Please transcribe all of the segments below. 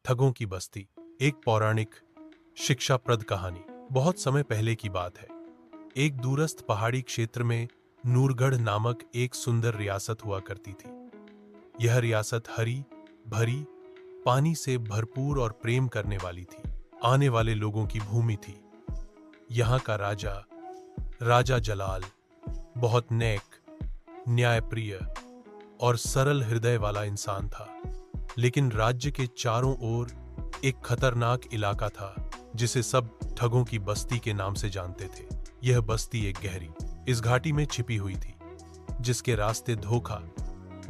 ठगों की बस्ती। एक पौराणिक शिक्षाप्रद कहानी। बहुत समय पहले की बात है। एक दूरस्थ पहाड़ी क्षेत्र में नूरगढ़ नामक एक सुंदर रियासत हुआ करती थी। यह रियासत हरी भरी, पानी से भरपूर और प्रेम करने वाली थी। आने वाले लोगों की भूमि थी। यहाँ का राजा राजा जलाल बहुत नेक, न्यायप्रिय और सरल हृदय वाला इंसान था। लेकिन राज्य के चारों ओर एक खतरनाक इलाका था जिसे सब ठगों की बस्ती के नाम से जानते थे। यह बस्ती एक गहरी इस घाटी में छिपी हुई थी, जिसके रास्ते धोखा,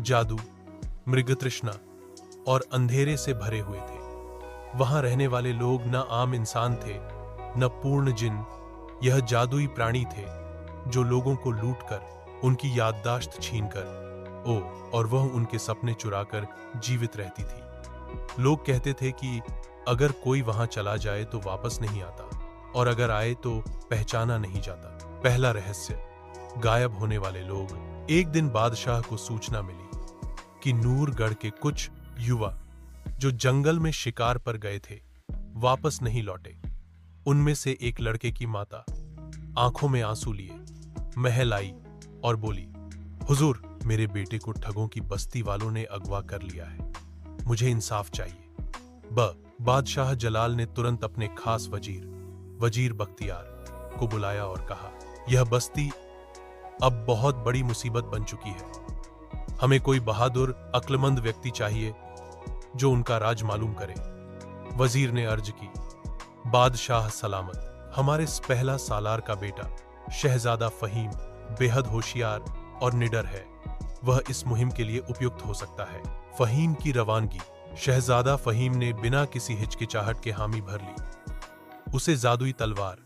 जादू, मृगतृष्णा और अंधेरे से भरे हुए थे। वहां रहने वाले लोग न आम इंसान थे, न पूर्ण जिन। यह जादुई प्राणी थे जो लोगों को लूटकर, उनकी याददाश्त छीनकर और वह उनके सपने चुराकर जीवित रहती थी। लोग कहते थे कि अगर कोई वहां चला जाए तो वापस नहीं आता, और अगर आए तो पहचाना नहीं जाता। पहला रहस्य, गायब होने वाले लोग। एक दिन बादशाह को सूचना मिली कि नूरगढ़ के कुछ युवा जो जंगल में शिकार पर गए थे वापस नहीं लौटे। उनमें से एक लड़के की माता आंखों में आंसू लिए महल आई और बोली, हुजूर, मेरे बेटे को ठगों की बस्ती वालों ने अगवा कर लिया है। मुझे इंसाफ चाहिए। बादशाह जलाल ने तुरंत अपने खास वजीर बख्तियार को बुलाया और कहा, यह बस्ती अब बहुत बड़ी मुसीबत बन चुकी है। हमें कोई बहादुर, अक्लमंद व्यक्ति चाहिए जो उनका राज मालूम करे। वजीर ने अर्ज की, बादशाह सलामत, हमारे पहला सालार का बेटा शहजादा फहीम बेहद होशियार और निडर है। वह इस मुहिम के लिए उपयुक्त हो सकता है। फहीम की रवानगी। शहजादा फहीम ने बिना किसी हिचकिचाहट के हामी भर ली। उसे जादुई तलवार,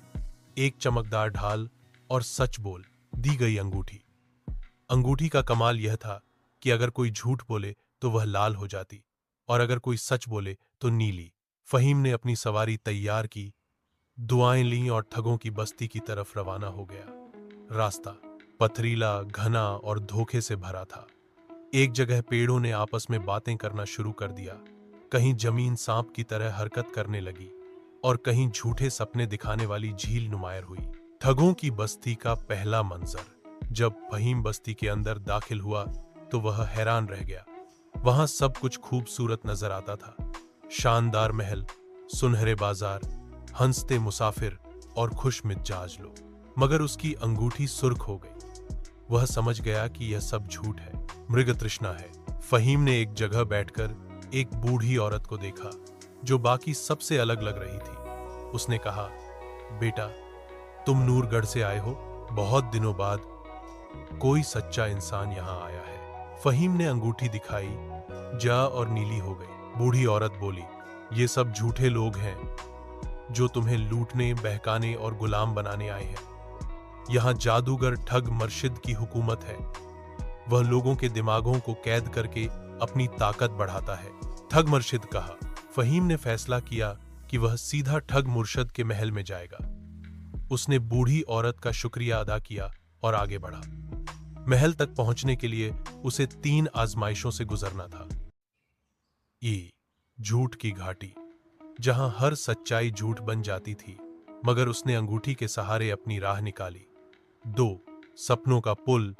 एक चमकदार ढाल और सच बोल दी गई अंगूठी। अंगूठी का कमाल यह था कि अगर कोई झूठ बोले तो वह लाल हो जाती, और अगर कोई सच बोले तो नीली। फहीम ने अपनी सवारी तैयार की, दुआएं लीं और ठगों की बस्ती की तरफ रवाना हो गया। रास्ता पथरीला, घना और धोखे से भरा था। एक जगह पेड़ों ने आपस में बातें करना शुरू कर दिया, कहीं जमीन सांप की तरह हरकत करने लगी, और कहीं झूठे सपने दिखाने वाली झील नुमायर हुई। ठगों की बस्ती का पहला मंजर। जब फहीम बस्ती के अंदर दाखिल हुआ तो वह हैरान रह गया। वहां सब कुछ खूबसूरत नजर आता था। शानदार महल, सुनहरे बाजार, हंसते मुसाफिर और खुश मिजाज लोग। मगर उसकी अंगूठी सुर्ख हो गई। वह समझ गया कि यह सब झूठ है, मृगतृष्णा है। फहीम ने एक जगह बैठकर एक बूढ़ी औरत को देखा जो बाकी सबसे अलग लग रही थी। उसने कहा, बेटा, तुम नूरगढ़ से आए हो? बहुत दिनों बाद कोई सच्चा इंसान यहाँ आया है। फहीम ने अंगूठी दिखाई, जा और नीली हो गई। बूढ़ी औरत बोली, ये सब झूठे लोग हैं जो तुम्हें लूटने, बहकाने और गुलाम बनाने आए हैं। यहाँ जादूगर ठग मर्शिद की हुकूमत है। वह लोगों के दिमागों को कैद करके अपनी ताकत बढ़ाता है। ठग मर्शिद कहा। फहीम ने फैसला किया कि वह सीधा ठग मुर्शद के महल में जाएगा। उसने बूढ़ी औरत का शुक्रिया अदा किया और आगे बढ़ा। महल तक पहुंचने के लिए उसे 3 आजमाइशों से गुजरना था। झूठ की घाटी, जहां हर सच्चाई झूठ बन जाती थी, मगर उसने अंगूठी के सहारे अपनी राह निकाली। 2 सपनों का पुल,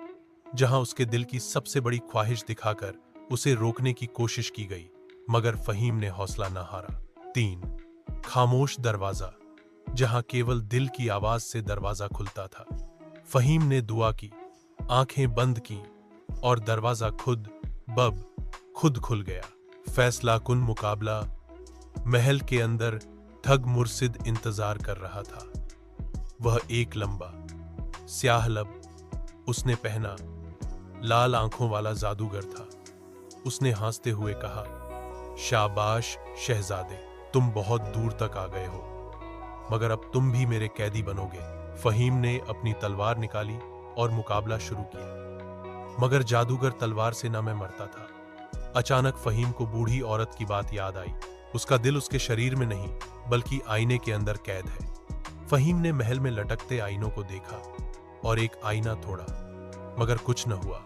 जहां उसके दिल की सबसे बड़ी ख्वाहिश दिखाकर उसे रोकने की कोशिश की गई, मगर फहीम ने हौसला न हारा। 3 खामोश दरवाजा, जहां केवल दिल की आवाज से दरवाजा खुलता था। फहीम ने दुआ की, आंखें बंद की, और दरवाजा खुद खुल गया। फैसला कुन मुकाबला। महल के अंदर ठग मुर्शिद इंतजार कर रहा था। वह एक लंबा, स्याह लब उसने पहना, लाल आंखों वाला जादूगर था। उसने हंसते हुए कहा, शाबाश शहजादे, तुम बहुत दूर तक आ गए हो, मगर अब तुम भी मेरे कैदी बनोगे। फहीम ने अपनी तलवार निकाली और मुकाबला शुरू किया, मगर जादूगर तलवार से न मैं मरता था। अचानक फहीम को बूढ़ी औरत की बात याद आई। उसका दिल उसके शरीर में नहीं, बल्कि आईने के अंदर कैद है। फहीम ने महल में लटकते आईनों को देखा और एक आईना तोड़ा, मगर कुछ न हुआ।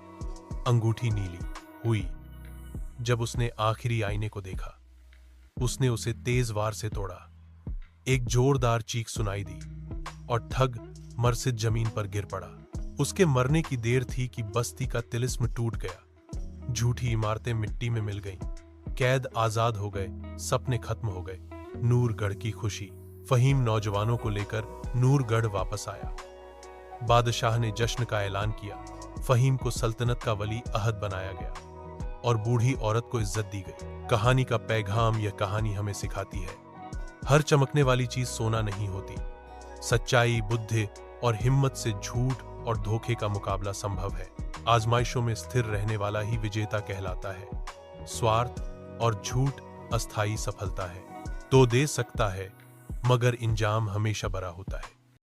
अंगूठी नीली हुई। जब उसने आखिरी आईने को देखा उसने उसे तेज वार से तोड़ा। एक जोरदार चीख सुनाई दी और ठग मरसिद जमीन पर गिर पड़ा। उसके मरने की देर थी कि बस्ती का तिलिस्म टूट गया। झूठी इमारतें मिट्टी में मिल गईं, कैद आजाद हो गए, सपने खत्म हो गए। नूरगढ़ की खुशी। फहीम नौजवानों को लेकर नूरगढ़ वापस आया। बादशाह ने जश्न का ऐलान किया। फहीम को सल्तनत का वली अहद बनाया गया और बूढ़ी औरत को इज्जत दी गई। कहानी का पैगाम यह कहानी हमें सिखाती है, हर चमकने वाली चीज सोना नहीं होती। सच्चाई, बुद्धि और हिम्मत से झूठ और धोखे का मुकाबला संभव है। आजमाइशों में स्थिर रहने वाला ही विजेता कहलाता है। स्वार्थ और झूठ अस्थायी सफलता है तो दे सकता है, मगर इंजाम हमेशा बड़ा होता है।